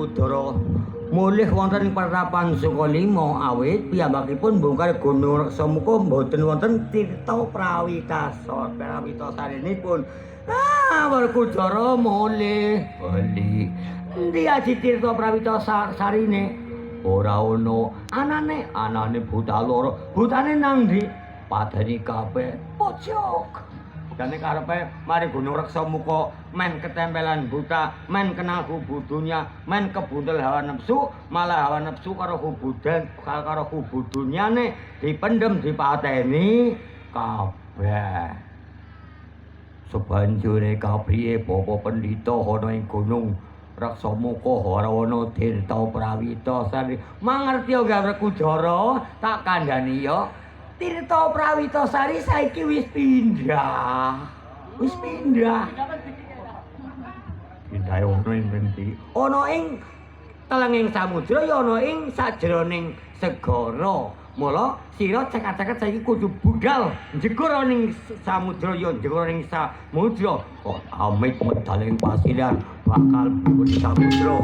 Werkudara mulih wonten ing Patapan Sukalima awit piyambakipun bongkar Gunung Reksamuka mboten wonten tirta prawitasarinipun. Werkudara mulih bali. Endi aji tirta prawitasarine? Ora ono anane buta loro. Butane nang ndi? Padani kabeh pojok. Dane karepe mari Gunung Reksamuka men ketempelan buta, men kenal hubudunya, men kebundel hawa nafsu, malah hawa nafsu karo hubudunyane dipendem dipateni kabeh. Sebanjure kapriye Bapak Pendhita ana ing Gunung Reksamuka ora ana tirta prawitasari. Mangerti ya Werkudara, tak kandhani ya. Tirta Prawitasari saiki wis pindah. Wis pindah. Pindah ono ing endi? Ono ing telenging samudra ya ono ing sajroning segara. Mula sira cekak-cekak saiki kudu budal njegur ning samudra ya njegur ning samudra. Kok amit medal ing pasiran bakal mlebu samudra.